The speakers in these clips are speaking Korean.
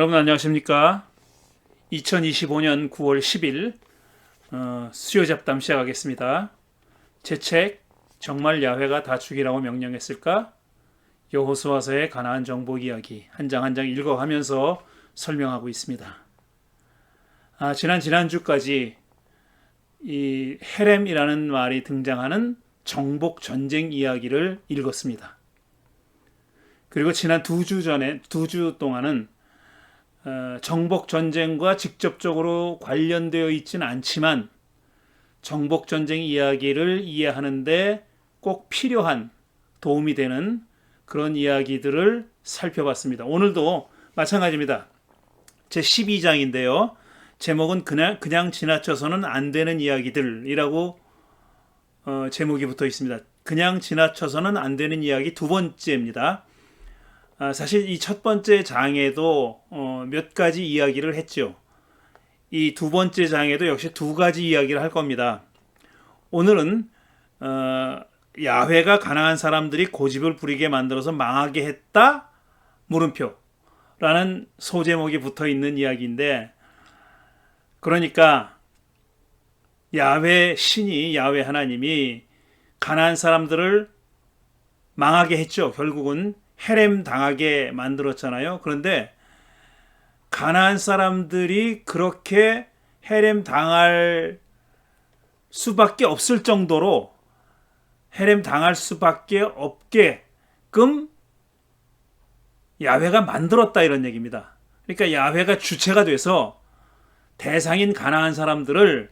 여러분 안녕하십니까? 2025년 9월 10일 수요 잡담 시작하겠습니다. 제 책 정말 야훼가 다 죽이라고 명령했을까? 여호수아서의 가나안 정복 이야기 한 장 한 장 읽어가면서 설명하고 있습니다. 지난주까지 이 헤렘이라는 말이 등장하는 정복 전쟁 이야기를 읽었습니다. 그리고 지난 두 주 동안은 정복 전쟁과 직접적으로 관련되어 있지는 않지만 정복 전쟁 이야기를 이해하는데 꼭 필요한 도움이 되는 그런 이야기들을 살펴봤습니다. 오늘도 마찬가지입니다. 제 12장인데요. 제목은 그냥 지나쳐서는 안 되는 이야기들이라고 제목이 붙어 있습니다. 그냥 지나쳐서는 안 되는 이야기 두 번째입니다. 사실 이 첫 번째 장에도 몇 가지 이야기를 했죠. 이 두 번째 장에도 역시 두 가지 이야기를 할 겁니다. 오늘은 야훼가 가나안 사람들이 고집을 부리게 만들어서 망하게 했다? 물음표라는 소제목이 붙어 있는 이야기인데, 그러니까 야훼 하나님이 가나안 사람들을 망하게 했죠. 결국은 헤렘 당하게 만들었잖아요. 그런데 가나안 사람들이 그렇게 헤렘 당할 수밖에 없을 정도로 헤렘 당할 수밖에 없게끔 야훼가 만들었다 이런 얘기입니다. 그러니까 야훼가 주체가 돼서 대상인 가나안 사람들을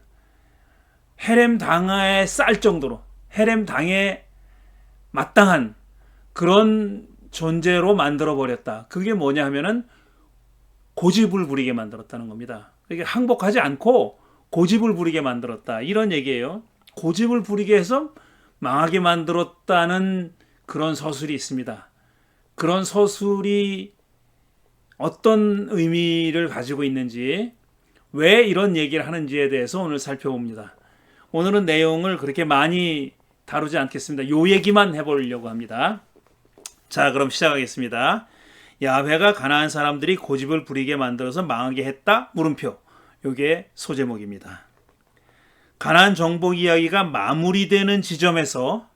헤렘 당에 쌀 정도로 헤렘 당에 마땅한 그런 존재로 만들어버렸다. 그게 뭐냐 하면은 고집을 부리게 만들었다는 겁니다. 이게 항복하지 않고 고집을 부리게 만들었다. 이런 얘기예요. 고집을 부리게 해서 망하게 만들었다는 그런 서술이 있습니다. 그런 서술이 어떤 의미를 가지고 있는지, 왜 이런 얘기를 하는지에 대해서 오늘 살펴봅니다. 오늘은 내용을 그렇게 많이 다루지 않겠습니다. 요 얘기만 해보려고 합니다. 자, 그럼 시작하겠습니다. 야훼가 가나안 사람들이 고집을 부리게 만들어서 망하게 했다? 물음표. 이게 소제목입니다. 가나안 정복 이야기가 마무리되는 지점에서,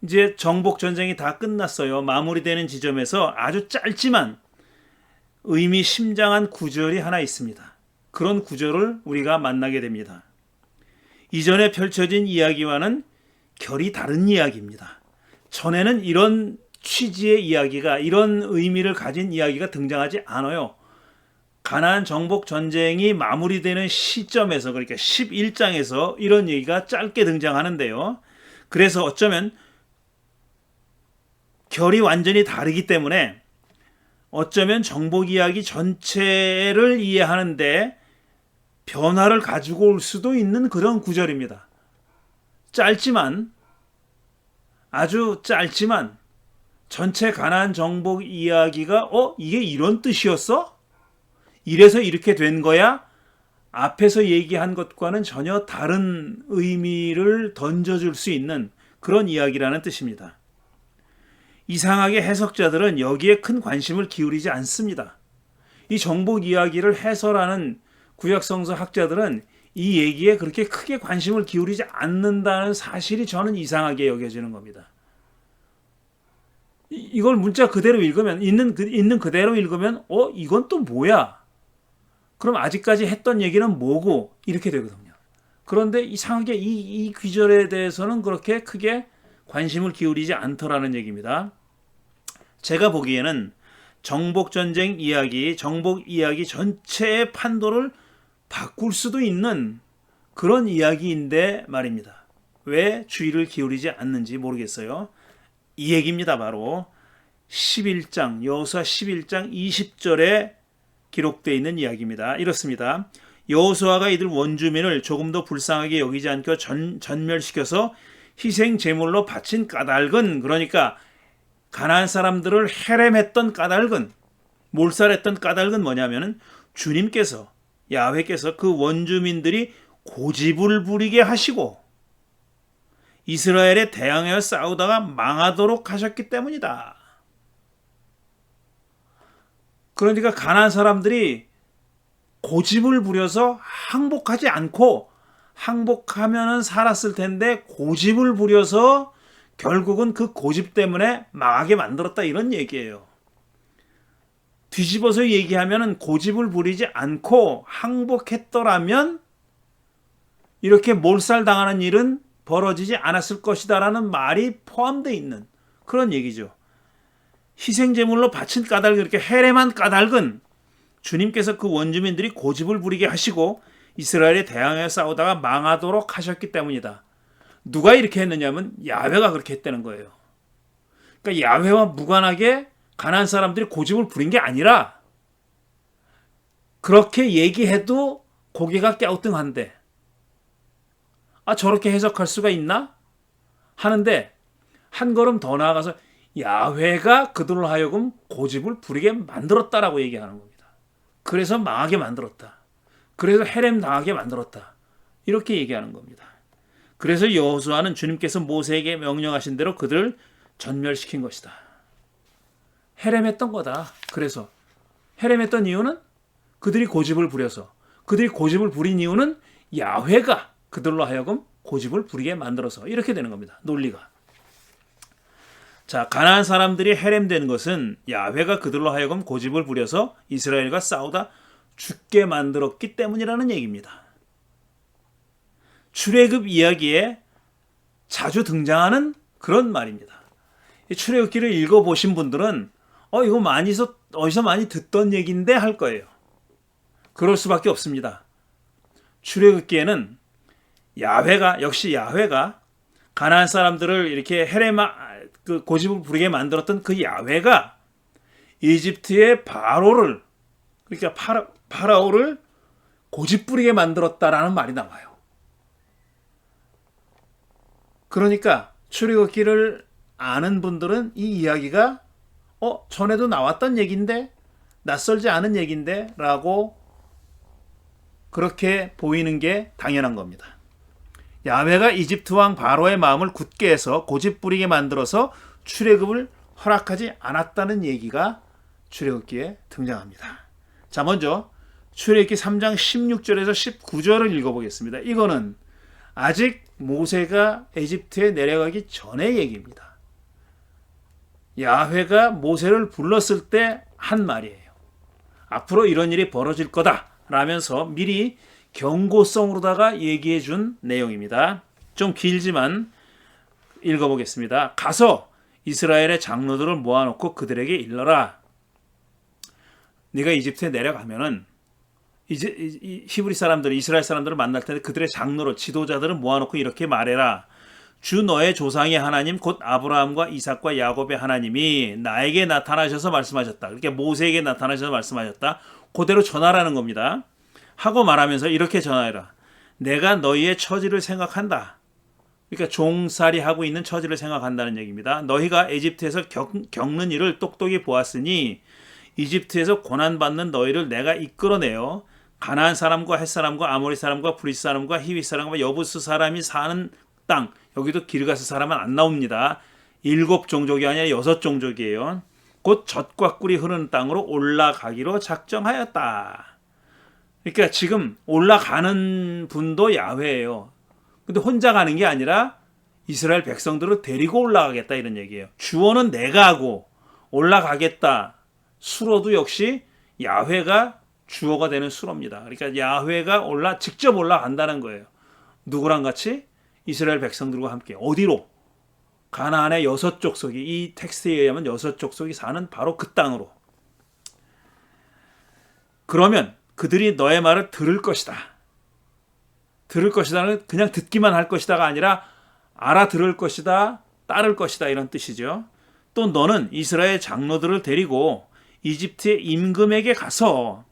이제 정복 전쟁이 다 끝났어요. 마무리되는 지점에서 아주 짧지만 의미 심장한 구절이 하나 있습니다. 그런 구절을 우리가 만나게 됩니다. 이전에 펼쳐진 이야기와는 결이 다른 이야기입니다. 전에는 이런 취지의 이야기가, 이런 의미를 가진 이야기가 등장하지 않아요. 가나안 정복 전쟁이 마무리되는 시점에서, 그러니까 11장에서 이런 얘기가 짧게 등장하는데요. 그래서 어쩌면 결이 완전히 다르기 때문에 어쩌면 정복 이야기 전체를 이해하는데 변화를 가지고 올 수도 있는 그런 구절입니다. 아주 짧지만 전체 가나안 정복 이야기가 이게 이런 뜻이었어? 이래서 이렇게 된 거야? 앞에서 얘기한 것과는 전혀 다른 의미를 던져줄 수 있는 그런 이야기라는 뜻입니다. 이상하게 해석자들은 여기에 큰 관심을 기울이지 않습니다. 이 정복 이야기를 해설하는 구약성서 학자들은 이 얘기에 그렇게 크게 관심을 기울이지 않는다는 사실이 저는 이상하게 여겨지는 겁니다. 이걸 문자 그대로 읽으면, 있는 그대로 읽으면 이건 또 뭐야? 그럼 아직까지 했던 얘기는 뭐고? 이렇게 되거든요. 그런데 이상하게 이 귀절에 대해서는 그렇게 크게 관심을 기울이지 않더라는 얘기입니다. 제가 보기에는 정복 이야기 전체의 판도를 바꿀 수도 있는 그런 이야기인데 말입니다. 왜 주의를 기울이지 않는지 모르겠어요. 이 얘기입니다. 바로 11장, 여호수아 11장 20절에 기록되어 있는 이야기입니다. 이렇습니다. 여호수아가 이들 원주민을 조금도 불쌍하게 여기지 않고 전멸시켜서 희생 제물로 바친 까닭은, 그러니까 가나안 사람들을 헤렘했던 까닭은, 몰살했던 까닭은 뭐냐면은 주님께서, 야훼께서 그 원주민들이 고집을 부리게 하시고 이스라엘에 대항하여 싸우다가 망하도록 하셨기 때문이다. 그러니까 가나안 사람들이 고집을 부려서 항복하지 않고 항복하면은 살았을 텐데 고집을 부려서 결국은 그 고집 때문에 망하게 만들었다 이런 얘기예요. 뒤집어서 얘기하면은 고집을 부리지 않고 항복했더라면 이렇게 몰살당하는 일은 벌어지지 않았을 것이다라는 말이 포함되어 있는 그런 얘기죠. 희생제물로 바친 까닭 이렇게 헤렘한 까닭은 주님께서 그 원주민들이 고집을 부리게 하시고 이스라엘에 대항하여 싸우다가 망하도록 하셨기 때문이다. 누가 이렇게 했느냐면 야훼가 그렇게 했다는 거예요. 그러니까 야훼와 무관하게 가나안 사람들이 고집을 부린 게 아니라 그렇게 얘기해도 고개가 갸우뚱한데 저렇게 해석할 수가 있나? 하는데 한 걸음 더 나아가서 야훼가 그들로 하여금 고집을 부리게 만들었다라고 얘기하는 겁니다. 그래서 망하게 만들었다. 그래서 헤렘 당하게 만들었다. 이렇게 얘기하는 겁니다. 그래서 여호수아는 주님께서 모세에게 명령하신 대로 그들을 전멸시킨 것이다. 헤렘했던 거다. 그래서 헤렘했던 이유는 그들이 고집을 부려서 그들이 고집을 부린 이유는 야훼가 그들로 하여금 고집을 부리게 만들어서 이렇게 되는 겁니다. 논리가. 자, 가나안 사람들이 헤렘된 것은 야훼가 그들로 하여금 고집을 부려서 이스라엘과 싸우다 죽게 만들었기 때문이라는 얘기입니다. 출애굽 이야기에 자주 등장하는 그런 말입니다. 이 출애굽기를 읽어보신 분들은 이거 어디서 많이 듣던 얘기인데 할 거예요. 그럴 수밖에 없습니다. 출애굽기에는 역시 야훼가 가나안 사람들을 이렇게 그 고집을 부리게 만들었던 그 야훼가 이집트의 바로를 그러니까 파라오를 고집 부리게 만들었다라는 말이 나와요. 그러니까 출애굽기를 아는 분들은 이 이야기가 전에도 나왔던 얘기인데 낯설지 않은 얘기인데 라고 그렇게 보이는 게 당연한 겁니다. 야훼가 이집트 왕 바로의 마음을 굳게 해서 고집 부리게 만들어서 출애굽을 허락하지 않았다는 얘기가 출애굽기에 등장합니다. 자, 먼저 출애굽기 3장 16절에서 19절을 읽어보겠습니다. 이거는 아직 모세가 이집트에 내려가기 전의 얘기입니다. 야훼가 모세를 불렀을 때 한 말이에요. 앞으로 이런 일이 벌어질 거다 라면서 미리 경고성으로다가 얘기해 준 내용입니다. 좀 길지만 읽어보겠습니다. 가서 이스라엘의 장로들을 모아놓고 그들에게 일러라. 네가 이집트에 내려가면은 히브리 사람들, 이스라엘 사람들을 만날 텐데 그들의 장로를 지도자들을 모아놓고 이렇게 말해라. 주 너의 조상의 하나님 곧 아브라함과 이삭과 야곱의 하나님이 나에게 나타나셔서 말씀하셨다. 그러니까 모세에게 나타나셔서 말씀하셨다. 그대로 전하라는 겁니다. 하고 말하면서 이렇게 전하여라. 내가 너희의 처지를 생각한다. 그러니까 종살이 하고 있는 처지를 생각한다는 얘기입니다. 너희가 이집트에서 겪는 일을 똑똑히 보았으니 이집트에서 고난받는 너희를 내가 이끌어내어 가나안 사람과 헷 사람과 아모리 사람과 브리스 사람과 히위 사람과 여부스 사람이 사는 땅, 여기도 기르가스 사람은 안 나옵니다. 7종족이 아니라 6종족이에요. 곧 젖과 꿀이 흐르는 땅으로 올라가기로 작정하였다. 그러니까 지금 올라가는 분도 야훼예요. 근데 혼자 가는 게 아니라 이스라엘 백성들을 데리고 올라가겠다 이런 얘기예요. 주어는 내가 하고 올라가겠다. 수로도 역시 야훼가 주어가 되는 수로입니다. 그러니까 야훼가 직접 올라간다는 거예요. 누구랑 같이? 이스라엘 백성들과 함께. 어디로? 가나안의 6족속이, 이 텍스트에 의하면 6족속이 사는 바로 그 땅으로. 그러면 그들이 너의 말을 들을 것이다. 들을 것이다는 그냥 듣기만 할 것이다가 아니라 알아들을 것이다, 따를 것이다 이런 뜻이죠. 또 너는 이스라엘 장로들을 데리고 이집트의 임금에게 가서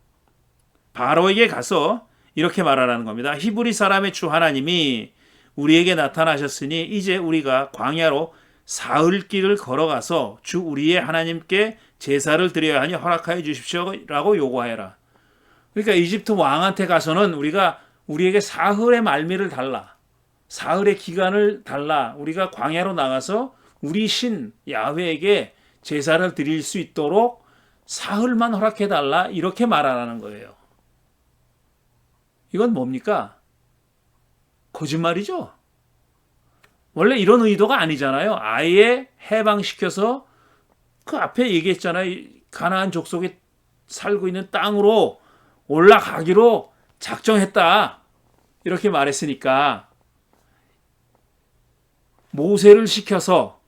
바로에게 가서 이렇게 말하라는 겁니다. 히브리 사람의 주 하나님이 우리에게 나타나셨으니 이제 우리가 광야로 사흘길을 걸어가서 주 우리의 하나님께 제사를 드려야 하니 허락하여 주십시오라고 요구하여라. 그러니까 이집트 왕한테 가서는 우리에게 사흘의 말미를 달라. 사흘의 기간을 달라. 우리가 광야로 나가서 우리 신 야훼에게 제사를 드릴 수 있도록 사흘만 허락해달라 이렇게 말하라는 거예요. 이건 뭡니까? 거짓말이죠. 원래 이런 의도가 아니잖아요. 아예 해방시켜서 그 앞에 얘기했잖아요. 가나안 족속이 살고 있는 땅으로 올라가기로 작정했다. 이렇게 말했으니까 모세를 시켜서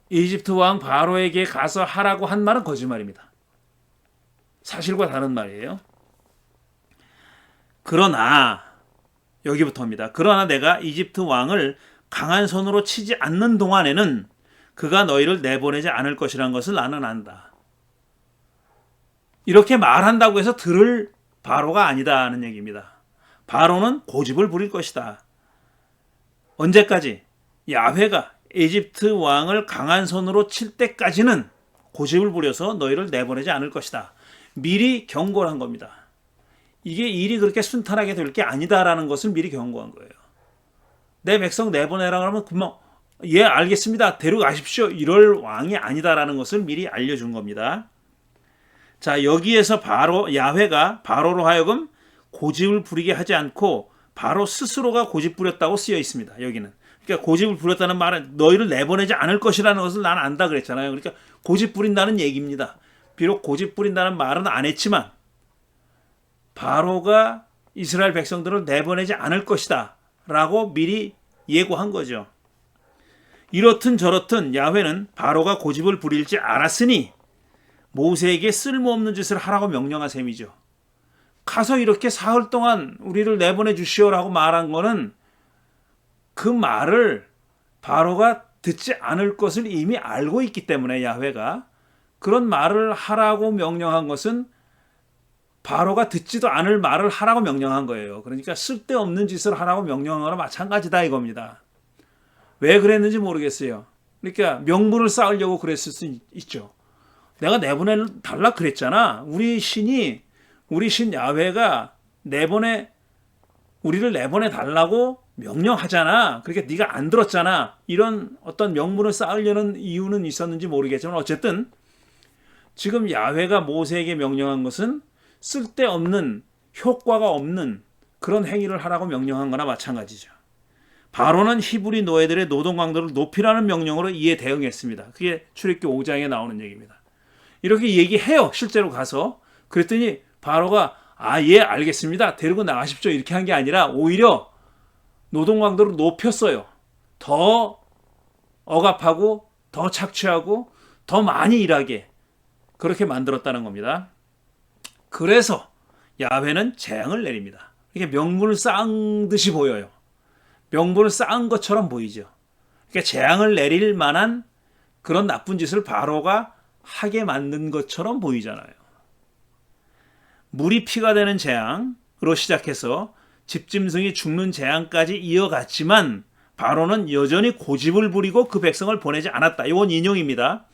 이집트 왕 바로에게 가서 하라고 한 말은 거짓말입니다. 사실과 다른 말이에요. 그러나 여기부터입니다. 그러나 내가 이집트 왕을 강한 손으로 치지 않는 동안에는 그가 너희를 내보내지 않을 것이라는 것을 나는 안다. 이렇게 말한다고 해서 들을 바로가 아니다는 얘기입니다. 바로는 고집을 부릴 것이다. 언제까지? 야훼가 이집트 왕을 강한 손으로 칠 때까지는 고집을 부려서 너희를 내보내지 않을 것이다. 미리 경고를 한 겁니다. 이게 일이 그렇게 순탄하게 될 게 아니다라는 것을 미리 경고한 거예요. 내 백성 내보내라 그러면 금방 예 알겠습니다. 데려가십시오. 이럴 왕이 아니다라는 것을 미리 알려준 겁니다. 자, 여기에서 바로 야훼가 바로로 하여금 고집을 부리게 하지 않고 바로 스스로가 고집 부렸다고 쓰여 있습니다. 여기는. 그러니까 고집을 부렸다는 말은 너희를 내보내지 않을 것이라는 것을 나는 안다 그랬잖아요. 그러니까 고집 부린다는 얘기입니다. 비록 고집 부린다는 말은 안 했지만 바로가 이스라엘 백성들을 내보내지 않을 것이다 라고 미리 예고한 거죠. 이렇든 저렇든 야훼는 바로가 고집을 부릴지 알았으니 모세에게 쓸모없는 짓을 하라고 명령한 셈이죠. 가서 이렇게 사흘 동안 우리를 내보내 주시오라고 말한 거는 그 말을 바로가 듣지 않을 것을 이미 알고 있기 때문에 야훼가 그런 말을 하라고 명령한 것은 바로가 듣지도 않을 말을 하라고 명령한 거예요. 그러니까 쓸데없는 짓을 하라고 명령한 거나 마찬가지다 이겁니다. 왜 그랬는지 모르겠어요. 그러니까 명분을 쌓으려고 그랬을 수 있죠. 내가 내보내달라 그랬잖아. 우리 신 야훼가 우리를 내보내 달라고 명령하잖아. 그러니까 네가 안 들었잖아. 이런 어떤 명분을 쌓으려는 이유는 있었는지 모르겠지만 어쨌든 지금 야훼가 모세에게 명령한 것은 쓸데없는 효과가 없는 그런 행위를 하라고 명령한 거나 마찬가지죠. 바로는 히브리 노예들의 노동 강도를 높이라는 명령으로 이에 대응했습니다. 그게 출애굽기 5장에 나오는 얘기입니다. 이렇게 얘기해요. 실제로 가서. 그랬더니 바로가 예 알겠습니다. 데리고 나가십시오. 이렇게 한 게 아니라 오히려 노동 강도를 높였어요. 더 억압하고 더 착취하고 더 많이 일하게 그렇게 만들었다는 겁니다. 그래서 야훼는 재앙을 내립니다. 이게 명분을 쌓은 듯이 보여요. 명분을 쌓은 것처럼 보이죠. 그러니까 재앙을 내릴 만한 그런 나쁜 짓을 바로가 하게 만든 것처럼 보이잖아요. 물이 피가 되는 재앙으로 시작해서 집짐승이 죽는 재앙까지 이어갔지만 바로는 여전히 고집을 부리고 그 백성을 보내지 않았다. 이건 인용입니다.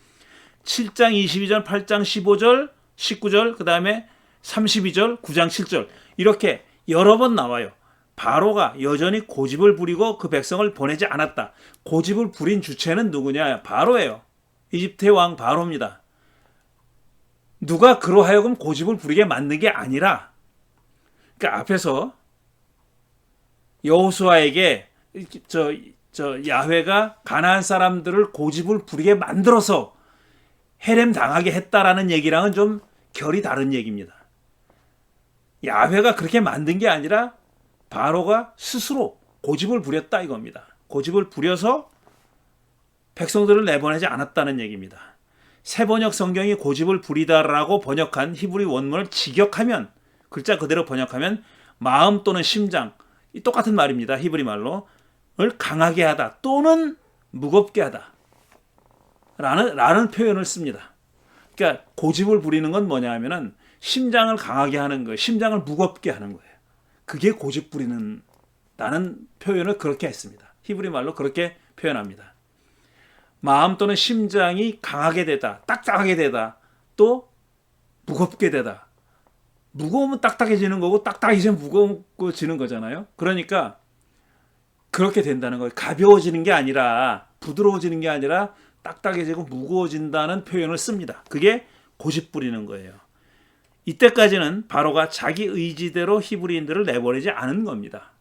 7장 22절, 8장 15절, 19절, 그 다음에 32절, 9장 7절 이렇게 여러 번 나와요. 바로가 여전히 고집을 부리고 그 백성을 보내지 않았다. 고집을 부린 주체는 누구냐? 바로예요. 이집트의 왕 바로입니다. 누가 그로 하여금 고집을 부리게 만든 게 아니라 그러니까 앞에서 여호수아에게 야훼가 가나안 사람들을 고집을 부리게 만들어서 헤렘 당하게 했다라는 얘기랑은 좀 결이 다른 얘기입니다. 야훼가 그렇게 만든 게 아니라 바로가 스스로 고집을 부렸다 이겁니다. 고집을 부려서 백성들을 내보내지 않았다는 얘기입니다. 새번역 성경이 고집을 부리다라고 번역한 히브리 원문을 직역하면 글자 그대로 번역하면 마음 또는 심장 똑같은 말입니다. 히브리 말로 을 강하게 하다 또는 무겁게 하다 라는 표현을 씁니다. 그러니까 고집을 부리는 건 뭐냐 하면은 심장을 강하게 하는 거예요. 심장을 무겁게 하는 거예요. 그게 고집 부리는 라는 표현을 그렇게 했습니다. 히브리 말로 그렇게 표현합니다. 마음 또는 심장이 강하게 되다, 딱딱하게 되다, 또 무겁게 되다. 무거우면 딱딱해지는 거고 딱딱해지면 무거워지는 거잖아요. 그러니까 그렇게 된다는 거예요. 가벼워지는 게 아니라 부드러워지는 게 아니라 딱딱해지고 무거워진다는 표현을 씁니다. 그게 고집 부리는 거예요. 이때까지는 바로가 자기 의지대로 히브리인들을 내보내지 않은 겁니다.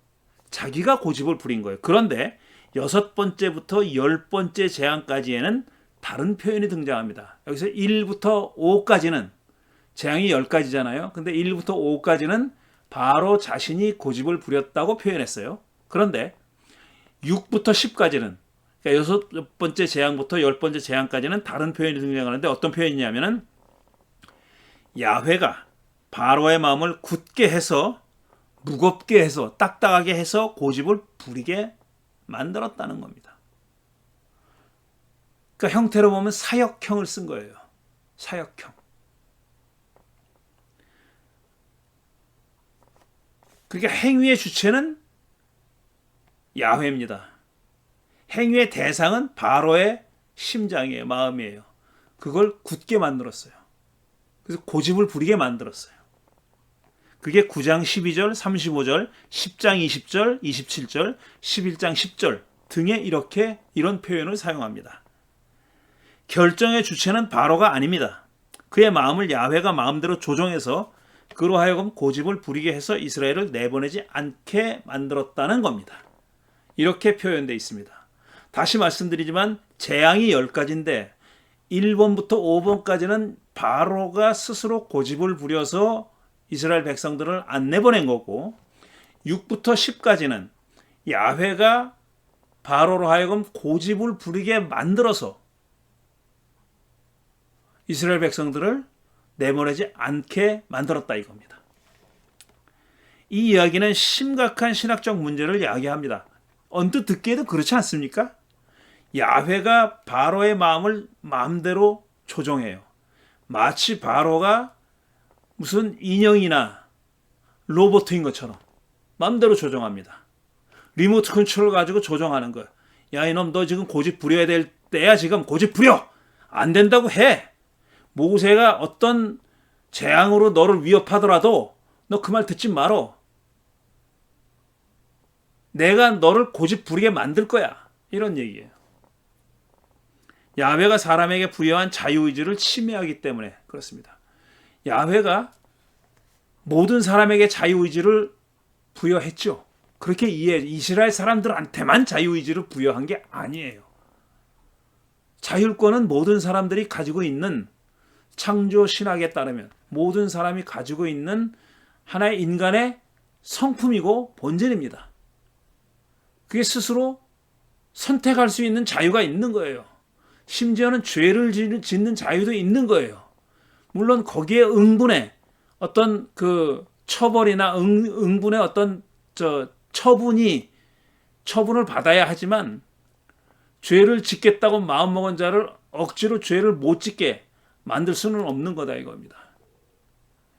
자기가 고집을 부린 거예요. 그런데 6번째부터 10번째 재앙까지에는 다른 표현이 등장합니다. 여기서 1부터 5까지는 재앙이 10가지잖아요. 근데 1부터 5까지는 바로 자신이 고집을 부렸다고 표현했어요. 그런데 6부터 10까지는 그러니까 6번째 재앙부터 10번째 재앙까지는 다른 표현이 등장하는데 어떤 표현이냐면은 야훼가 바로의 마음을 굳게 해서 무겁게 해서 딱딱하게 해서 고집을 부리게 만들었다는 겁니다. 그러니까 형태로 보면 사역형을 쓴 거예요. 사역형. 그러니까 행위의 주체는 야훼입니다. 행위의 대상은 바로의 심장이에요. 마음이에요. 그걸 굳게 만들었어요. 그래서 고집을 부리게 만들었어요. 그게 9장 12절, 35절, 10장 20절, 27절, 11장 10절 등에 이런 표현을 사용합니다. 결정의 주체는 바로가 아닙니다. 그의 마음을 야훼가 마음대로 조종해서 그로 하여금 고집을 부리게 해서 이스라엘을 내보내지 않게 만들었다는 겁니다. 이렇게 표현되어 있습니다. 다시 말씀드리지만 재앙이 10가지인데 1번부터 5번까지는 바로가 스스로 고집을 부려서 이스라엘 백성들을 안 내보낸 거고 6부터 10까지는 야훼가 바로로 하여금 고집을 부리게 만들어서 이스라엘 백성들을 내보내지 않게 만들었다 이겁니다. 이 이야기는 심각한 신학적 문제를 이야기합니다. 언뜻 듣기에도 그렇지 않습니까? 야훼가 바로의 마음을 마음대로 조종해요. 마치 바로가 무슨 인형이나 로봇인 것처럼 마음대로 조종합니다. 리모트 컨트롤 가지고 조종하는 거야. 야 이놈 너 지금 고집 부려야 될 때야. 지금 고집 부려. 안 된다고 해. 모세가 어떤 재앙으로 너를 위협하더라도 너 그 말 듣지 말어. 내가 너를 고집 부리게 만들 거야. 이런 얘기예요. 야훼가 사람에게 부여한 자유의지를 침해하기 때문에 그렇습니다. 야훼가 모든 사람에게 자유의지를 부여했죠. 그렇게 이스라엘 사람들한테만 자유의지를 부여한 게 아니에요. 자율권은 모든 사람들이 가지고 있는 창조 신학에 따르면 모든 사람이 가지고 있는 하나의 인간의 성품이고 본질입니다. 그게 스스로 선택할 수 있는 자유가 있는 거예요. 심지어는 죄를 짓는 자유도 있는 거예요. 물론 거기에 응분의 어떤 그 처벌이나 응분의 어떤 처분을 받아야 하지만 죄를 짓겠다고 마음먹은 자를 억지로 죄를 못 짓게 만들 수는 없는 거다 이겁니다.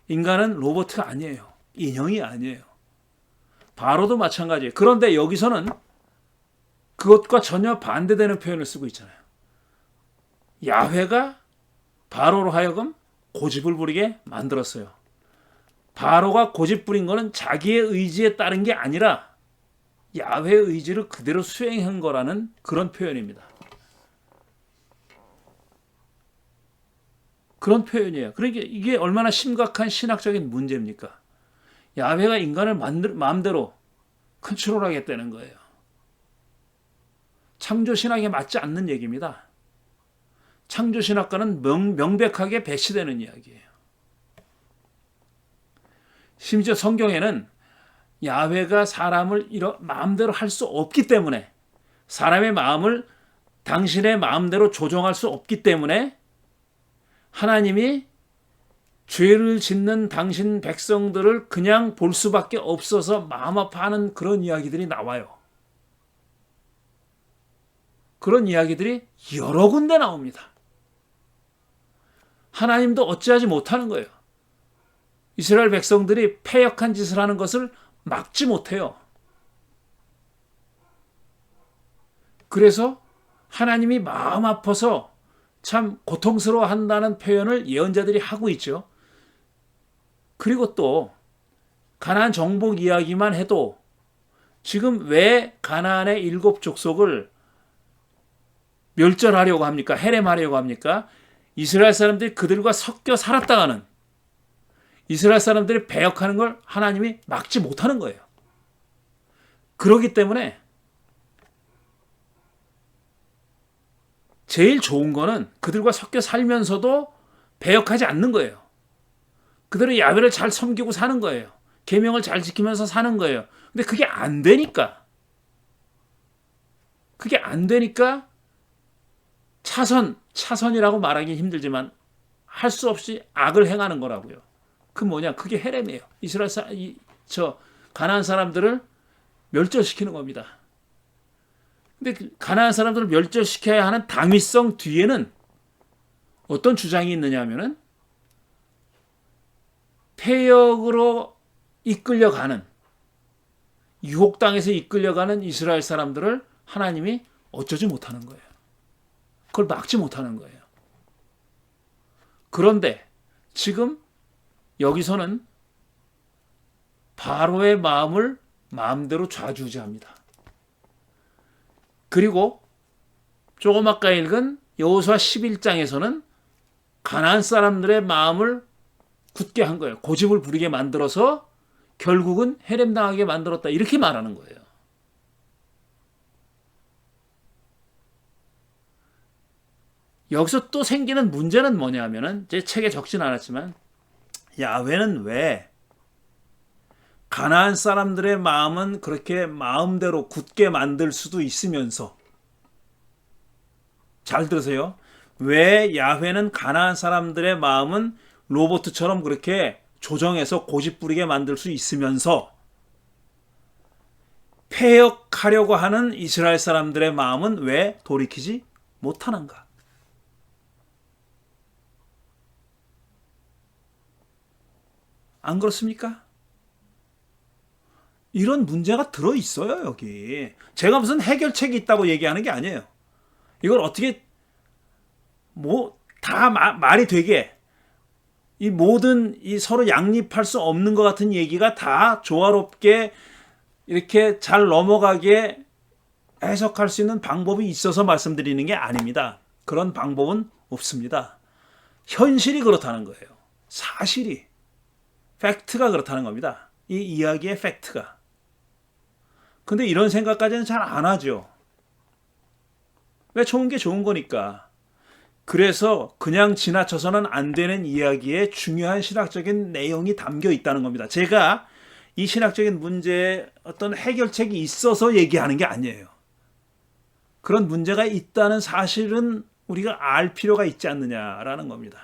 인간은 로봇이 아니에요. 인형이 아니에요. 바로도 마찬가지예요. 그런데 여기서는 그것과 전혀 반대되는 표현을 쓰고 있잖아요. 야훼가 바로로 하여금 고집을 부리게 만들었어요. 바로가 고집 부린 거는 자기의 의지에 따른 게 아니라 야훼의 의지를 그대로 수행한 거라는 그런 표현입니다. 그런 표현이에요. 그러니까 이게 얼마나 심각한 신학적인 문제입니까? 야훼가 인간을 마음대로 컨트롤하겠다는 거예요. 창조신학에 맞지 않는 얘기입니다. 창조신학과는 명백하게 배치되는 이야기예요. 심지어 성경에는 야훼가 사람을 마음대로 할 수 없기 때문에 사람의 마음을 당신의 마음대로 조종할 수 없기 때문에 하나님이 죄를 짓는 당신 백성들을 그냥 볼 수밖에 없어서 마음 아파하는 그런 이야기들이 나와요. 그런 이야기들이 여러 군데 나옵니다. 하나님도 어찌하지 못하는 거예요. 이스라엘 백성들이 패역한 짓을 하는 것을 막지 못해요. 그래서 하나님이 마음 아파서 참 고통스러워한다는 표현을 예언자들이 하고 있죠. 그리고 또 가나안 정복 이야기만 해도 지금 왜 가나안의 7 족속을 멸절하려고 합니까? 해렘하려고 합니까? 이스라엘 사람들이 그들과 섞여 살았다가는 이스라엘 사람들이 배역하는 걸 하나님이 막지 못하는 거예요. 그렇기 때문에 제일 좋은 거는 그들과 섞여 살면서도 배역하지 않는 거예요. 그들은 야훼를 잘 섬기고 사는 거예요. 계명을 잘 지키면서 사는 거예요. 근데 그게 안 되니까 차선이라고 말하기 힘들지만 할 수 없이 악을 행하는 거라고요. 그 뭐냐? 그게 헤렘이에요. 가나안 사람들을 멸절시키는 겁니다. 근데 가나안 사람들을 멸절시켜야 하는 당위성 뒤에는 어떤 주장이 있느냐 하면은 패역으로 이끌려가는 유혹 당에서 이끌려가는 이스라엘 사람들을 하나님이 어쩌지 못하는 거예요. 그걸 막지 못하는 거예요. 그런데 지금 여기서는 바로의 마음을 마음대로 좌지우지합니다. 그리고 조금 아까 읽은 여호수아 11장에서는 가나안 사람들의 마음을 굳게 한 거예요. 고집을 부리게 만들어서 결국은 헤렘당하게 만들었다. 이렇게 말하는 거예요. 여기서 또 생기는 문제는 뭐냐 하면은 제 책에 적진 않았지만 야훼는 왜 가나안 사람들의 마음은 그렇게 마음대로 굳게 만들 수도 있으면서 잘 들으세요. 왜 야훼는 가나안 사람들의 마음은 로봇처럼 그렇게 조정해서 고집 부리게 만들 수 있으면서 패역하려고 하는 이스라엘 사람들의 마음은 왜 돌이키지 못하는가? 안 그렇습니까? 이런 문제가 들어있어요, 여기. 제가 무슨 해결책이 있다고 얘기하는 게 아니에요. 이걸 어떻게, 다 말이 되게, 이 모든 이 서로 양립할 수 없는 것 같은 얘기가 다 조화롭게 이렇게 잘 넘어가게 해석할 수 있는 방법이 있어서 말씀드리는 게 아닙니다. 그런 방법은 없습니다. 현실이 그렇다는 거예요. 사실이. 팩트가 그렇다는 겁니다. 이 이야기의 팩트가. 근데 이런 생각까지는 잘 안 하죠. 왜 좋은 게 좋은 거니까. 그래서 그냥 지나쳐서는 안 되는 이야기에 중요한 신학적인 내용이 담겨 있다는 겁니다. 제가 이 신학적인 문제에 어떤 해결책이 있어서 얘기하는 게 아니에요. 그런 문제가 있다는 사실은 우리가 알 필요가 있지 않느냐라는 겁니다.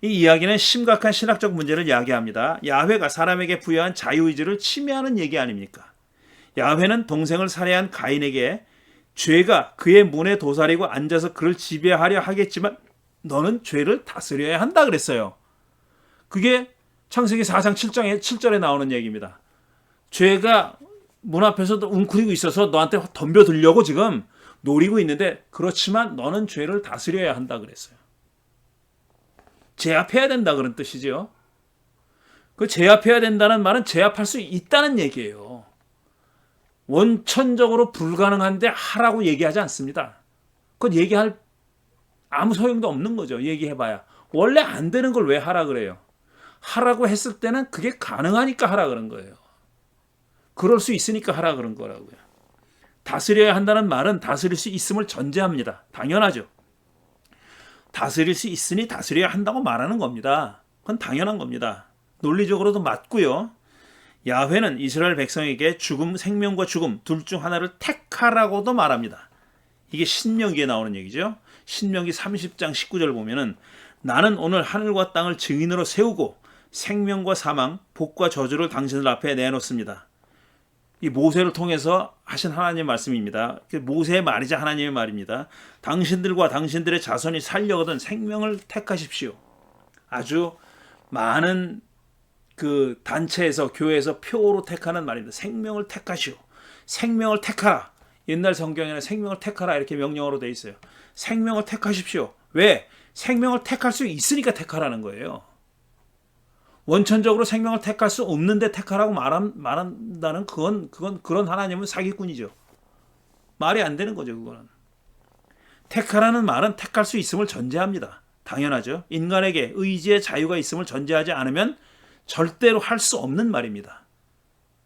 이 이야기는 심각한 신학적 문제를 야기합니다. 야훼가 사람에게 부여한 자유의지를 침해하는 얘기 아닙니까? 야훼는 동생을 살해한 가인에게 죄가 그의 문에 도사리고 앉아서 그를 지배하려 하겠지만 너는 죄를 다스려야 한다 그랬어요. 그게 창세기 4장 7절에 나오는 얘기입니다. 죄가 문 앞에서 웅크리고 있어서 너한테 덤벼들려고 지금 노리고 있는데 그렇지만 너는 죄를 다스려야 한다 그랬어요. 제압해야 된다 그런 뜻이죠. 그 제압해야 된다는 말은 제압할 수 있다는 얘기예요. 원천적으로 불가능한데 하라고 얘기하지 않습니다. 그건 얘기할 아무 소용도 없는 거죠. 얘기해봐야. 원래 안 되는 걸 왜 하라 그래요? 하라고 했을 때는 그게 가능하니까 하라 그런 거예요. 그럴 수 있으니까 하라 그런 거라고요. 다스려야 한다는 말은 다스릴 수 있음을 전제합니다. 당연하죠. 다스릴 수 있으니 다스려야 한다고 말하는 겁니다. 그건 당연한 겁니다. 논리적으로도 맞고요. 야훼는 이스라엘 백성에게 죽음, 생명과 죽음 둘 중 하나를 택하라고도 말합니다. 이게 신명기에 나오는 얘기죠. 신명기 30장 19절 보면은 나는 오늘 하늘과 땅을 증인으로 세우고 생명과 사망, 복과 저주를 당신들 앞에 내놓습니다. 이 모세를 통해서 하신 하나님의 말씀입니다. 모세의 말이자 하나님의 말입니다. 당신들과 당신들의 자손이 살려거든 생명을 택하십시오. 아주 많은 그 단체에서 교회에서 표로 택하는 말입니다. 생명을 택하시오. 생명을 택하라. 옛날 성경에는 생명을 택하라 이렇게 명령어로 돼 있어요. 생명을 택하십시오. 왜? 생명을 택할 수 있으니까 택하라는 거예요. 원천적으로 생명을 택할 수 없는데 택하라고 말한다는 그건 그런 하나님은 사기꾼이죠. 말이 안 되는 거죠, 그거는. 택하라는 말은 택할 수 있음을 전제합니다. 당연하죠. 인간에게 의지의 자유가 있음을 전제하지 않으면 절대로 할 수 없는 말입니다.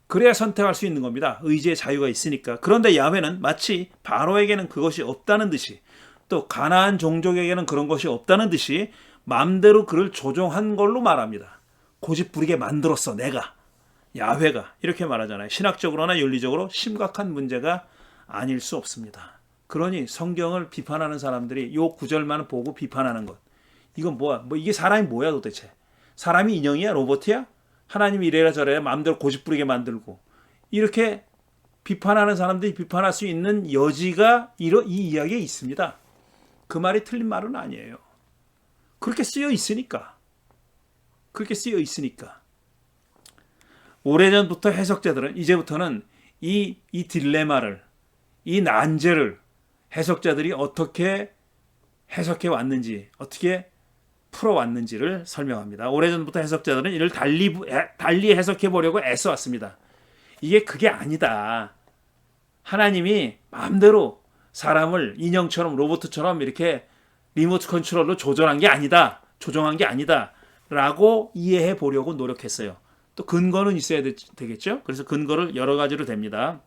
그래야 선택할 수 있는 겁니다. 의지의 자유가 있으니까. 그런데 야훼는 마치 바로에게는 그것이 없다는 듯이, 또 가나안 종족에게는 그런 것이 없다는 듯이 마음대로 그를 조종한 걸로 말합니다. 고집부리게 만들었어, 내가. 야훼가 이렇게 말하잖아요. 신학적으로나 윤리적으로 심각한 문제가 아닐 수 없습니다. 그러니 성경을 비판하는 사람들이 요 구절만 보고 비판하는 것, 이건 뭐야? 이게 사람이 뭐야 도대체? 사람이 인형이야? 로봇이야? 하나님이 이래라 저래라 마음대로 고집부리게 만들고, 이렇게 비판하는 사람들이 비판할 수 있는 여지가 이 이야기에 있습니다. 그 말이 틀린 말은 아니에요. 그렇게 쓰여 있으니까. 그렇게 쓰여 있으니까. 오래전부터 해석자들은 이제부터는 이 딜레마를, 이 난제를 해석자들이 어떻게 해석해 왔는지, 어떻게 풀어왔는지를 설명합니다. 오래전부터 해석자들은 이를 달리 해석해 보려고 애써왔습니다. 이게 그게 아니다. 하나님이 마음대로 사람을 인형처럼 로봇처럼 이렇게 리모트 컨트롤로 조절한 게 아니다. 조종한 게 아니다. 라고 이해해 보려고 노력했어요. 또 근거는 있어야 되겠죠? 그래서 근거를 여러 가지로 됩니다.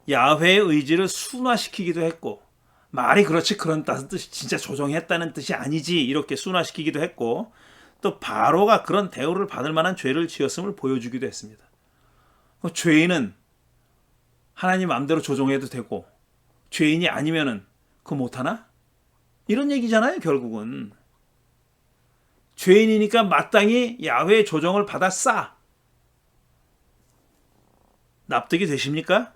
야훼의 의지를 순화시키기도 했고, 말이 그렇지 그런 뜻이 진짜 조종했다는 뜻이 아니지 이렇게 순화시키기도 했고, 또 바로가 그런 대우를 받을 만한 죄를 지었음을 보여주기도 했습니다. 죄인은 하나님 마음대로 조종해도 되고 죄인이 아니면은 그거 못하나? 이런 얘기잖아요. 결국은 죄인이니까 마땅히 야훼의 조종을 받아 싸. 납득이 되십니까?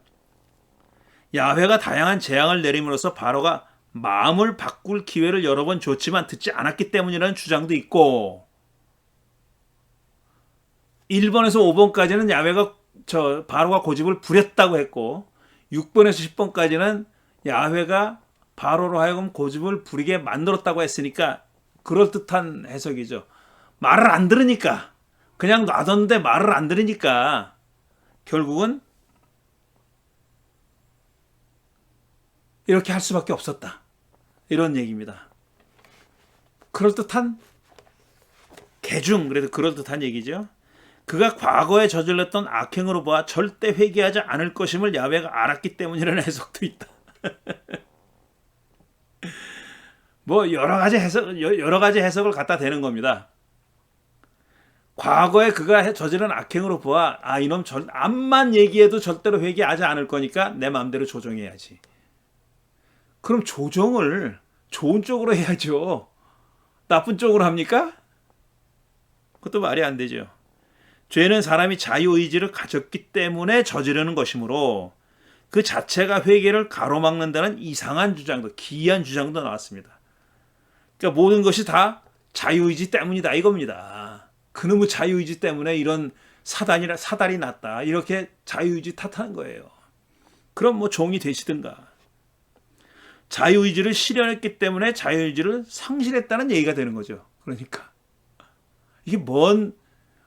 야훼가 다양한 재앙을 내림으로써 바로가 마음을 바꿀 기회를 여러 번 줬지만 듣지 않았기 때문이라는 주장도 있고, 1번에서 5번까지는 야훼가 바로가 고집을 부렸다고 했고, 6번에서 10번까지는 야훼가 바로로 하여금 고집을 부리게 만들었다고 했으니까 그럴듯한 해석이죠. 말을 안 들으니까, 그냥 놔뒀는데 말을 안 들으니까 결국은 이렇게 할 수밖에 없었다. 이런 얘기입니다. 그럴듯한 개중, 그래도 그럴듯한 얘기죠. 그가 과거에 저질렀던 악행으로 보아 절대 회개하지 않을 것임을 야훼가 알았기 때문이라는 해석도 있다. 여러 가지 해석을 갖다 대는 겁니다. 과거에 그가 저지른 악행으로 보아 이놈 암만 얘기해도 절대로 회개하지 않을 거니까 내 마음대로 조정해야지. 그럼 조정을 좋은 쪽으로 해야죠. 나쁜 쪽으로 합니까? 그것도 말이 안 되죠. 죄는 사람이 자유의지를 가졌기 때문에 저지르는 것이므로 그 자체가 회개를 가로막는다는 이상한 주장도, 기이한 주장도 나왔습니다. 그러니까 모든 것이 다 자유의지 때문이다 이겁니다. 그놈의 자유의지 때문에 이런 사달이 났다. 이렇게 자유의지 탓하는 거예요. 그럼 종이 되시든가. 자유의지를 실현했기 때문에 자유의지를 상실했다는 얘기가 되는 거죠. 그러니까 이게 뭔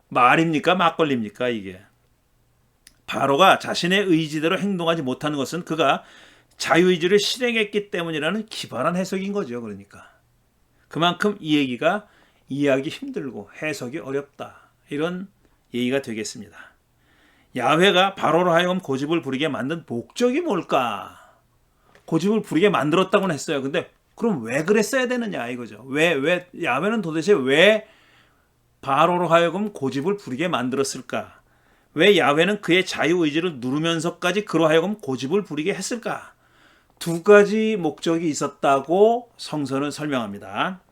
말입니까? 막걸리입니까? 이게. 바로가 자신의 의지대로 행동하지 못하는 것은 그가 자유의지를 실행했기 때문이라는 기발한 해석인 거죠. 그러니까 그만큼 이 얘기가 이해하기 힘들고 해석이 어렵다. 이런 얘기가 되겠습니다. 야훼가 바로로 하여금 고집을 부리게 만든 목적이 뭘까? 고집을 부리게 만들었다고는 했어요. 근데 그럼 왜 그랬어야 되느냐 이거죠. 왜 야훼는 도대체 왜 바로로 하여금 고집을 부리게 만들었을까? 왜 야훼는 그의 자유의지를 누르면서까지 그로 하여금 고집을 부리게 했을까? 두 가지 목적이 있었다고 성서는 설명합니다.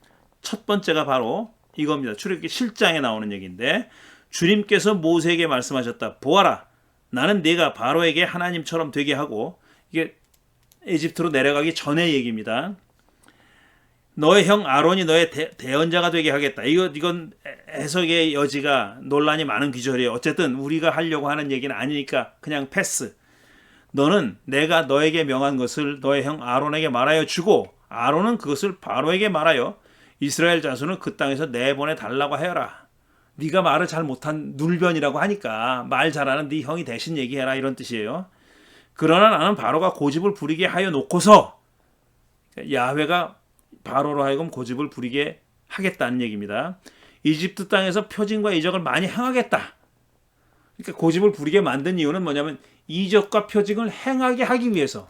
첫 번째가 바로 이겁니다. 출애굽기 7장에 나오는 얘기인데, 주님께서 모세에게 말씀하셨다. 보아라, 나는 네가 바로에게 하나님처럼 되게 하고, 이게 이집트로 내려가기 전의 얘기입니다. 너의 형 아론이 너의 대언자가 되게 하겠다. 이건 해석의 여지가 논란이 많은 구절이에요. 어쨌든 우리가 하려고 하는 얘기는 아니니까 그냥 패스. 너는 내가 너에게 명한 것을 너의 형 아론에게 말하여 주고, 아론은 그것을 바로에게 말하여 이스라엘 자손을 그 땅에서 내보내 달라고 하여라. 네가 말을 잘 못한 눌변이라고 하니까 말 잘하는 네 형이 대신 얘기해라, 이런 뜻이에요. 그러나 나는 바로가 고집을 부리게 하여 놓고서, 야훼가 바로로 하여금 고집을 부리게 하겠다는 얘기입니다. 이집트 땅에서 표징과 이적을 많이 행하겠다. 그러니까 고집을 부리게 만든 이유는 뭐냐면 이적과 표징을 행하게 하기 위해서.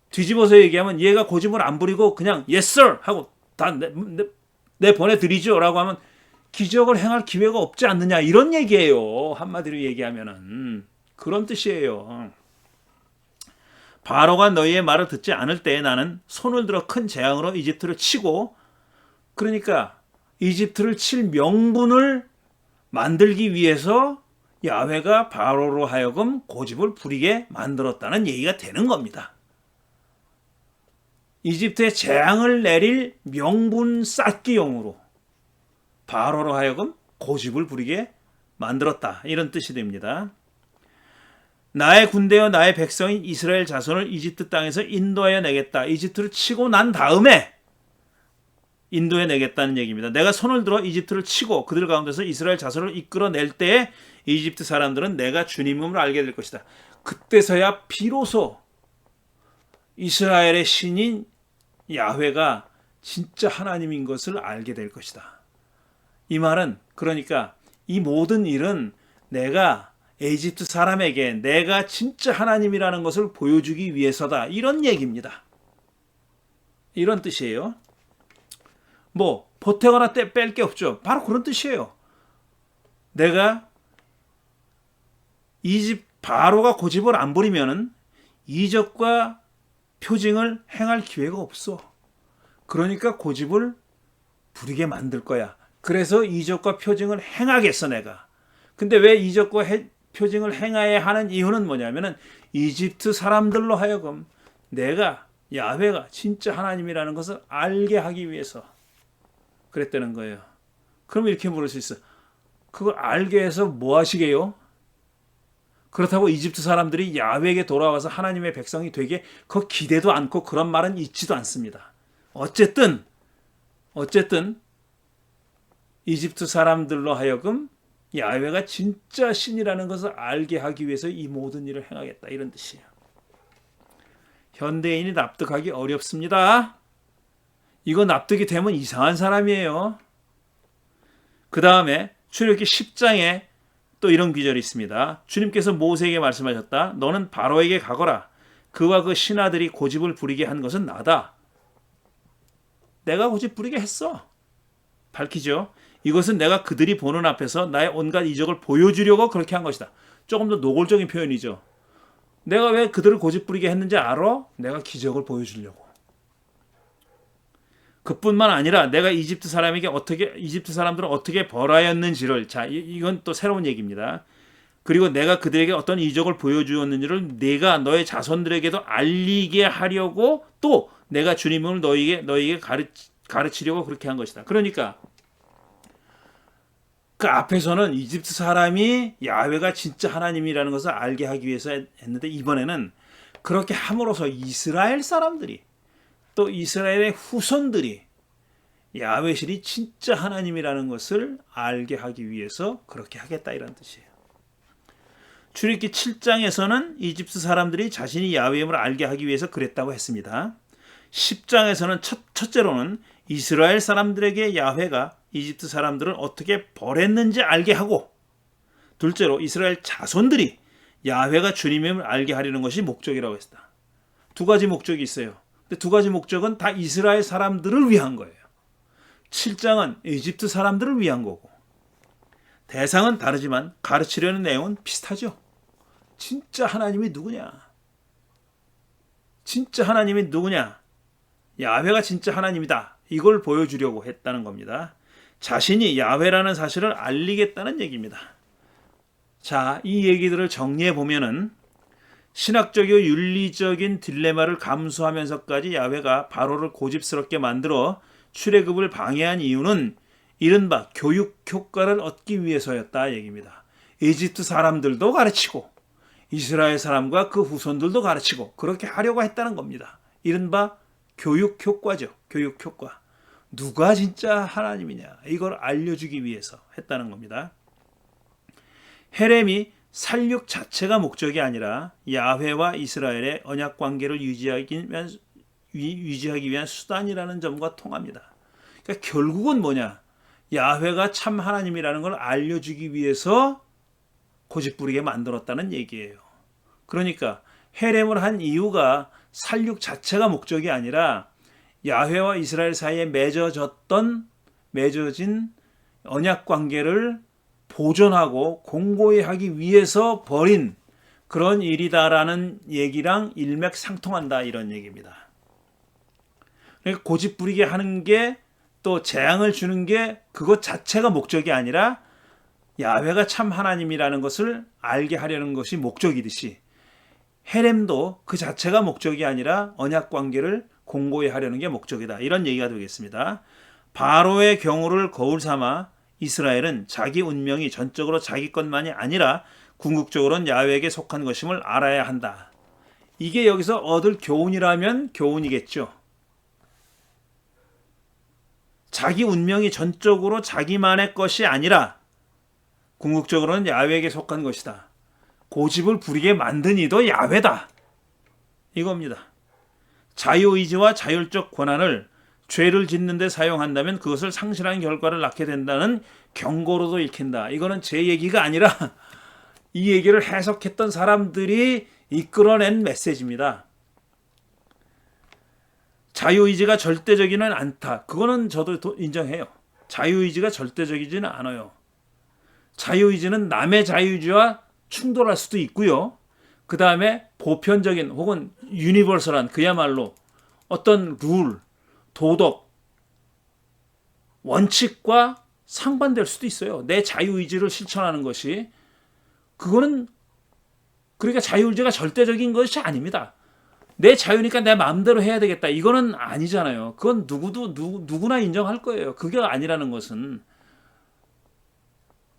뒤집어서 얘기하면 얘가 고집을 안 부리고 그냥 yes sir 하고 다 내 보내드리죠 라고 하면 기적을 행할 기회가 없지 않느냐 이런 얘기예요. 한마디로 얘기하면은 그런 뜻이에요. 바로가 너희의 말을 듣지 않을 때에 나는 손을 들어 큰 재앙으로 이집트를 치고, 그러니까 이집트를 칠 명분을 만들기 위해서 야훼가 바로로 하여금 고집을 부리게 만들었다는 얘기가 되는 겁니다. 이집트에 재앙을 내릴 명분 쌓기용으로 바로로 하여금 고집을 부리게 만들었다. 이런 뜻이 됩니다. 나의 군대와 나의 백성인 이스라엘 자손을 이집트 땅에서 인도하여 내겠다. 이집트를 치고 난 다음에 인도해 내겠다는 얘기입니다. 내가 손을 들어 이집트를 치고 그들 가운데서 이스라엘 자손을 이끌어낼 때에 이집트 사람들은 내가 주님임을 알게 될 것이다. 그때서야 비로소 이스라엘의 신인 야훼가 진짜 하나님인 것을 알게 될 것이다. 이 말은 그러니까 이 모든 일은 내가 이집트 사람에게 내가 진짜 하나님이라는 것을 보여주기 위해서다. 이런 얘기입니다. 이런 뜻이에요. 뭐 보태거나 뺄 게 없죠. 바로 그런 뜻이에요. 내가 바로가 고집을 안 부리면은 이적과 표징을 행할 기회가 없어. 그러니까 고집을 부리게 만들 거야. 그래서 이적과 표징을 행하겠어 내가. 근데 왜 이적과 표징을 행해야 하는 이유는 뭐냐면은 이집트 사람들로 하여금 내가 야훼가 진짜 하나님이라는 것을 알게 하기 위해서 그랬다는 거예요. 그럼 이렇게 물을 수 있어. 그걸 알게 해서 뭐 하시게요? 그렇다고 이집트 사람들이 야훼에게 돌아와서 하나님의 백성이 되게 그 기대도 않고 그런 말은 있지도 않습니다. 어쨌든 이집트 사람들로 하여금 야훼가 진짜 신이라는 것을 알게 하기 위해서 이 모든 일을 행하겠다. 이런 뜻이에요. 현대인이 납득하기 어렵습니다. 이거 납득이 되면 이상한 사람이에요. 그 다음에 출애굽기 10장에 또 이런 구절이 있습니다. 주님께서 모세에게 말씀하셨다. 너는 바로에게 가거라. 그와 그 신하들이 고집을 부리게 한 것은 나다. 내가 고집 부리게 했어. 밝히죠. 이것은 내가 그들이 보는 앞에서 나의 온갖 이적을 보여주려고 그렇게 한 것이다. 조금 더 노골적인 표현이죠. 내가 왜 그들을 고집 부리게 했는지 알아? 내가 기적을 보여주려고. 그뿐만 아니라 내가 이집트 사람들은 어떻게 벌하였는지를, 자, 이건 또 새로운 얘기입니다. 그리고 내가 그들에게 어떤 이적을 보여주었는지를 내가 너의 자손들에게도 알리게 하려고 또 내가 주님을 너희에게 가르치려고 그렇게 한 것이다. 그러니까 그 앞에서는 이집트 사람이 야훼가 진짜 하나님이라는 것을 알게 하기 위해서 했는데 이번에는 그렇게 함으로써 이스라엘 사람들이 또 이스라엘의 후손들이 야훼신이 진짜 하나님이라는 것을 알게 하기 위해서 그렇게 하겠다 이런 뜻이에요. 출애굽기 7장에서는 이집트 사람들이 자신이 야훼임을 알게 하기 위해서 그랬다고 했습니다. 10장에서는 첫째로는 이스라엘 사람들에게 야훼가 이집트 사람들을 어떻게 벌했는지 알게 하고, 둘째로 이스라엘 자손들이 야훼가 주님임을 알게 하려는 것이 목적이라고 했다. 두 가지 목적이 있어요. 근데 두 가지 목적은 다 이스라엘 사람들을 위한 거예요. 7장은 이집트 사람들을 위한 거고 대상은 다르지만 가르치려는 내용은 비슷하죠. 진짜 하나님이 누구냐? 진짜 하나님이 누구냐? 야훼가 진짜 하나님이다. 이걸 보여주려고 했다는 겁니다. 자신이 야훼라는 사실을 알리겠다는 얘기입니다. 자, 이 얘기들을 정리해 보면은 신학적이고 윤리적인 딜레마를 감수하면서까지 야훼가 바로를 고집스럽게 만들어 출애굽을 방해한 이유는 이른바 교육 효과를 얻기 위해서였다 얘기입니다. 이집트 사람들도 가르치고 이스라엘 사람과 그 후손들도 가르치고 그렇게 하려고 했다는 겁니다. 이른바 교육 효과죠. 교육 효과. 누가 진짜 하나님이냐 이걸 알려주기 위해서 했다는 겁니다. 헤렘이 살육 자체가 목적이 아니라 야훼와 이스라엘의 언약 관계를 유지하기 위한 수단이라는 점과 통합니다. 그러니까 결국은 뭐냐? 야훼가 참 하나님이라는 걸 알려주기 위해서 고집부리게 만들었다는 얘기예요. 그러니까 헤렘을 한 이유가 살육 자체가 목적이 아니라 야훼와 이스라엘 사이에 맺어진 언약 관계를 보존하고 공고히 하기 위해서 벌인 그런 일이다라는 얘기랑 일맥상통한다, 이런 얘기입니다. 그러니까 고집 부리게 하는 게, 또 재앙을 주는 게 그것 자체가 목적이 아니라 야훼가 참 하나님이라는 것을 알게 하려는 것이 목적이듯이, 헤렘도 그 자체가 목적이 아니라 언약 관계를 공고히 하려는 게 목적이다, 이런 얘기가 되겠습니다. 바로의 경우를 거울 삼아 이스라엘은 자기 운명이 전적으로 자기 것만이 아니라 궁극적으로는 야훼에게 속한 것임을 알아야 한다. 이게 여기서 얻을 교훈이라면 교훈이겠죠. 자기 운명이 전적으로 자기만의 것이 아니라 궁극적으로는 야훼에게 속한 것이다. 고집을 부리게 만든 이도 야훼다, 이겁니다. 자유의지와 자율적 권한을 죄를 짓는 데 사용한다면 그것을 상실한 결과를 낳게 된다는 경고로도 읽힌다. 이거는 제 얘기가 아니라 이 얘기를 해석했던 사람들이 이끌어낸 메시지입니다. 자유의지가 절대적이는 않다. 그거는 저도 인정해요. 자유의지가 절대적이지는 않아요. 자유의지는 남의 자유의지와 충돌할 수도 있고요. 그 다음에 보편적인 혹은 유니버설한, 그야말로 어떤 룰, 도덕, 원칙과 상반될 수도 있어요. 내 자유의지를 실천하는 것이. 그거는, 그러니까 자유의지가 절대적인 것이 아닙니다. 내 자유니까 내 마음대로 해야 되겠다, 이거는 아니잖아요. 그건 누구나 인정할 거예요. 그게 아니라는 것은.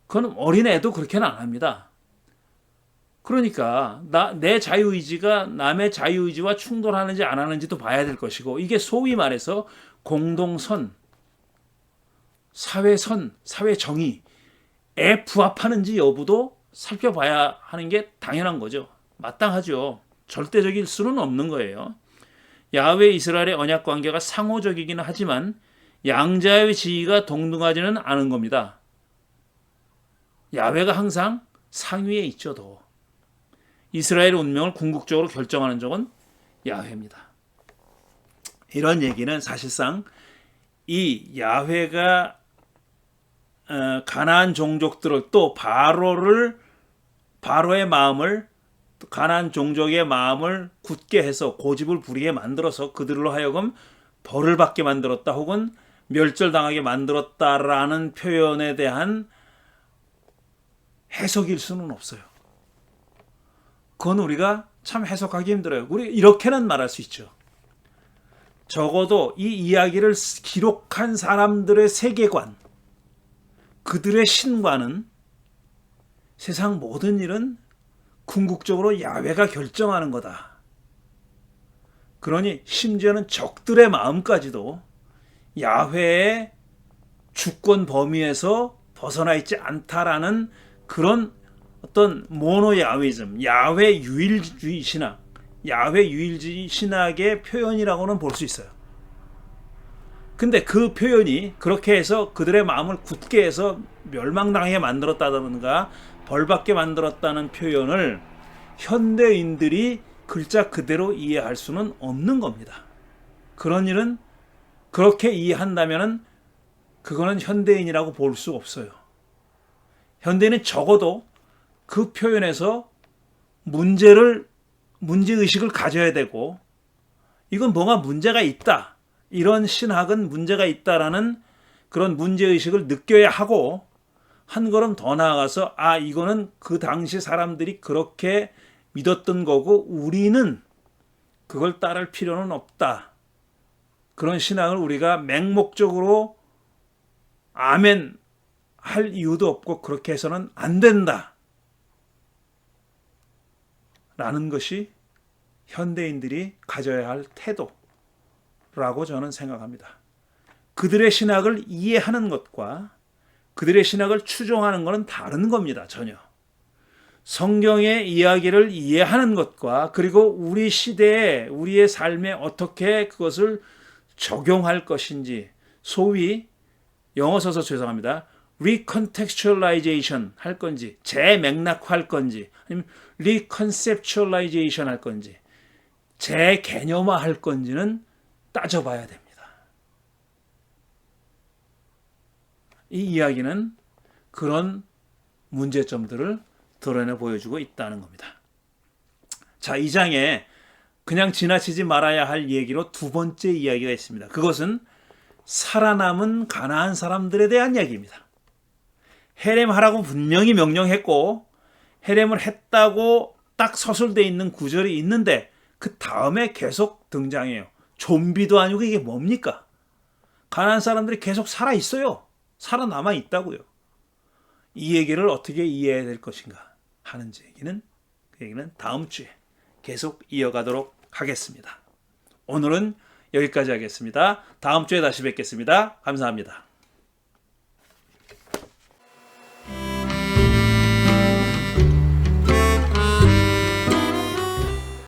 그건 어린애도 그렇게는 안 합니다. 그러니까 내 자유의지가 남의 자유의지와 충돌하는지 안 하는지도 봐야 될 것이고, 이게 소위 말해서 공동선, 사회선, 사회정의에 부합하는지 여부도 살펴봐야 하는 게 당연한 거죠. 마땅하죠. 절대적일 수는 없는 거예요. 야훼 이스라엘의 언약 관계가 상호적이기는 하지만 양자의 지위가 동등하지는 않은 겁니다. 야훼가 항상 상위에 있죠. 더 이스라엘의 운명을 궁극적으로 결정하는 적은 야훼입니다. 이런 얘기는 사실상 이 야훼가 가나안 종족들을, 또 바로의 마음을, 가나안 종족의 마음을 굳게 해서 고집을 부리게 만들어서 그들로 하여금 벌을 받게 만들었다, 혹은 멸절당하게 만들었다라는 표현에 대한 해석일 수는 없어요. 그건 우리가 참 해석하기 힘들어요. 우리 이렇게는 말할 수 있죠. 적어도 이 이야기를 기록한 사람들의 세계관, 그들의 신과는 세상 모든 일은 궁극적으로 야훼가 결정하는 거다. 그러니 심지어는 적들의 마음까지도 야훼의 주권 범위에서 벗어나 있지 않다라는 그런 어떤 모노야훼즘, 야훼 유일주의 신학, 야훼 유일주의 신학의 표현이라고는 볼 수 있어요. 근데 그 표현이 그렇게 해서 그들의 마음을 굳게 해서 멸망당하게 만들었다든가 벌받게 만들었다는 표현을 현대인들이 글자 그대로 이해할 수는 없는 겁니다. 그런 일은, 그렇게 이해한다면 그거는 현대인이라고 볼 수 없어요. 현대인은 적어도 그 표현에서 문제의식을 가져야 되고, 이건 뭐가 문제가 있다, 이런 신학은 문제가 있다라는 그런 문제의식을 느껴야 하고, 한 걸음 더 나아가서 이거는 그 당시 사람들이 그렇게 믿었던 거고 우리는 그걸 따를 필요는 없다, 그런 신학을 우리가 맹목적으로 아멘 할 이유도 없고 그렇게 해서는 안 된다 라는 것이 현대인들이 가져야 할 태도라고 저는 생각합니다. 그들의 신학을 이해하는 것과 그들의 신학을 추종하는 것은 다른 겁니다. 전혀. 성경의 이야기를 이해하는 것과 그리고 우리 시대에 우리의 삶에 어떻게 그것을 적용할 것인지, 소위 영어 써서 죄송합니다. recontextualization 할 건지, 재맥락화할 건지, 아니면 reconceptualization 할 건지, 재개념화할 건지는 따져봐야 됩니다. 이 이야기는 그런 문제점들을 드러내 보여주고 있다는 겁니다. 자, 이 장에 그냥 지나치지 말아야 할 얘기로 두 번째 이야기가 있습니다. 그것은 살아남은 가나안 사람들에 대한 이야기입니다. 헤렘하라고 분명히 명령했고 헤렘을 했다고 딱 서술되어 있는 구절이 있는데 그 다음에 계속 등장해요. 좀비도 아니고 이게 뭡니까? 가나안 사람들이 계속 살아 있어요. 살아남아 있다고요. 이 얘기를 어떻게 이해해야 될 것인가 하는 그 얘기는 다음 주에 계속 이어가도록 하겠습니다. 오늘은 여기까지 하겠습니다. 다음 주에 다시 뵙겠습니다. 감사합니다.